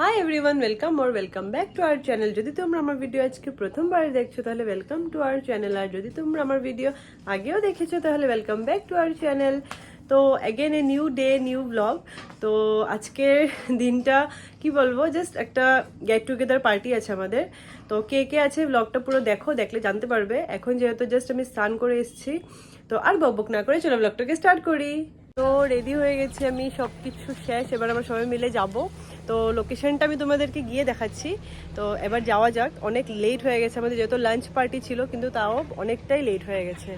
High everyone, welcome back to our channel. যদি তোমরা আমার ভিডিও আজকে প্রথমবার দেখছো তাহলে ওয়েলকাম টু আওয়ার চ্যানেল, আর যদি তোমরা আমার ভিডিও আগেও দেখেছো তাহলে welcome back to our channel. তো again a new day, new blog. তো আজকের দিনটা কি বলবো, জাস্ট একটা গেট টুগেদার পার্টি আছে আমাদের। তো কে কে আছে ব্লগটা পুরো দেখো, দেখলে জানতে পারবে। এখন যেহেতু জাস্ট আমি স্নান করে এসেছি, তো আর বকবক না করে চলো ব্লগটাকে স্টার্ট করি। তো রেডি হয়ে গেছি আমি, সব কিছু শেষ। এবার আমরা সবাই মিলে যাব। তো লোকেশনটা আমি তোমাদেরকে গিয়ে দেখাচ্ছি। তো এবার যাওয়া যাক। অনেক লেট হয়ে গেছে আমাদের, যেহেতু লাঞ্চ পার্টি ছিল, কিন্তু তাও অনেকটাই লেট হয়ে গেছে।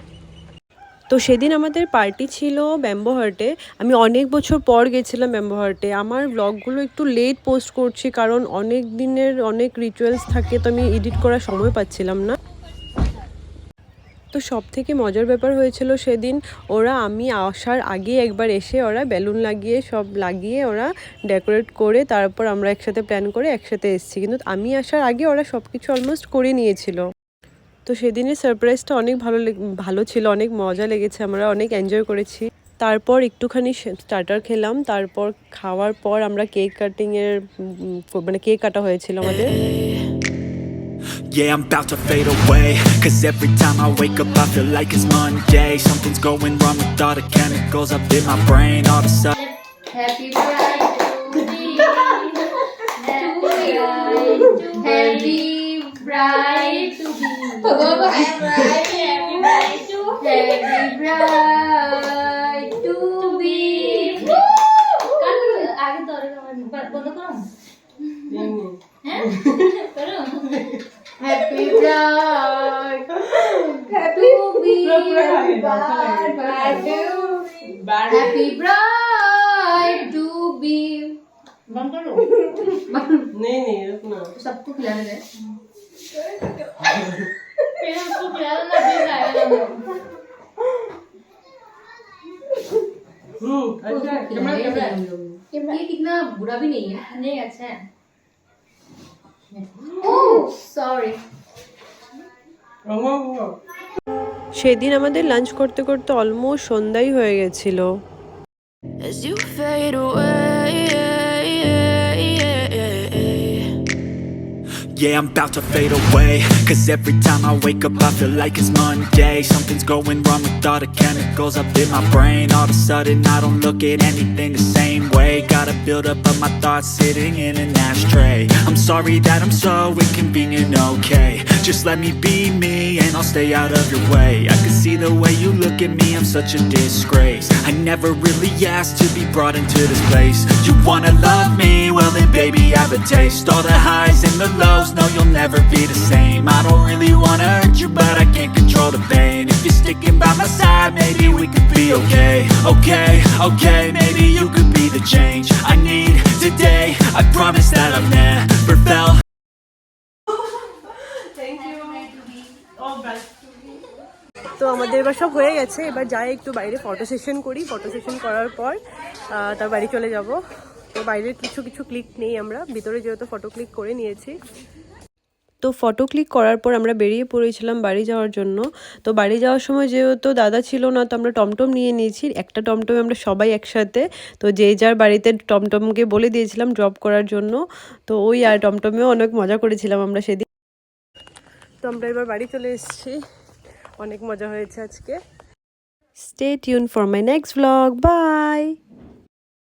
তো সেদিন আমাদের পার্টি ছিল ব্যাম্বো হার্টে। আমি অনেক বছর পর গেছিলাম ব্যাম্বো হার্টে। আমার ব্লগগুলো একটু লেট পোস্ট করছি, কারণ অনেক দিনের অনেক রিচুয়ালস থাকে, তো আমি এডিট করার সময় পাচ্ছিলাম না। তো সব থেকে মজার ব্যাপার হয়েছিল সেদিন, আমি আসার আগে একবার এসে ওরা বেলুন লাগিয়ে সব লাগিয়ে ওরা ডেকোরেট করে, তারপর আমরা একসাথে প্ল্যান করে একসাথে এসেছি। কিন্তু আমি আসার আগে ওরা সব কিছু অলমোস্ট করে নিয়েছিল। তো সেদিনের সারপ্রাইজটা অনেক ভালো ছিল, অনেক মজা লেগেছে, আমরা অনেক এনজয় করেছি। তারপর একটুখানি স্টার্টার খেলাম, তারপর খাওয়ার পর আমরা কেক কাটিংয়ের মানে কেক কাটা হয়েছিল আমাদের। Yeah, I'm about to fade away, 'cause every time I wake up I feel like it's Monday. Something's going wrong with all the chemicals up in my brain. All of a sudden Happy birthday to me. Happy birthday to me. Happy birthday to me. আগে তোরে বন্ধ করো। হ্যাঁ করো। Happy birthday to me. Happy birthday to be. बंद करो। नहीं रुकना। सबको खिलाने दे। फिर उसको खिलाना ना, फिर खाएगा ना। अच्छा ये कितना बुरा भी नहीं है। नहीं अच्छा है। Oh sorry. সেদিন আমাদের লাঞ্চ করতে করতে অলমোস্ট সন্ধ্যাই হয়ে গেছিল। As you fade away, yeah, I'm about to fade away, 'cause every time I wake up I feel like it's Monday. Something's going wrong with all the chemicals up in my brain. All of a sudden I don't look at anything the same way. Gotta build up of my thoughts sitting in an ashtray. I'm sorry that I'm so inconvenient, okay? Just let me be me and I'll stay out of your way. I can see the way you look at me, I'm such a disgrace. I never really asked to be brought into this place. You wanna love me? Well then baby have a taste. All the highs and the lows, no you'll never be the same. I don't really wanna hurt you, but I can't control the pain. If you're sticking by my side, maybe we could be okay. Okay, maybe you could be the change I need today. I promise that I've never felt. তো আমাদের এবার সব হয়ে গেছে, এবার যাই একটু বাইরে ফটো সেশন করি। ফটো সেশন করার পর তার বাড়ি চলে যাব। তো বাইরের কিছু ক্লিক নেই, আমরা ভিতরে যেহেতু ফটো ক্লিক করে নিয়েছি। তো ফটো ক্লিক করার পর আমরা বেরিয়ে পড়েছিলাম বাড়ি যাওয়ার জন্য। তো বাড়ি যাওয়ার সময় যেহেতু দাদা ছিল না, তো আমরা টমটম নিয়ে নিয়েছি। একটা টমটমে আমরা সবাই একসাথে, তো যে যার বাড়িতে টমটমকে বলে দিয়েছিলাম ড্রপ করার জন্য। তো ওই আর টমটমেও অনেক মজা করেছিলাম আমরা সেদিন। তো আমরা এবার বাড়ি চলে এসেছি, অনেক মজা হয়েছে আজকে। Stay tune for my next blog, by.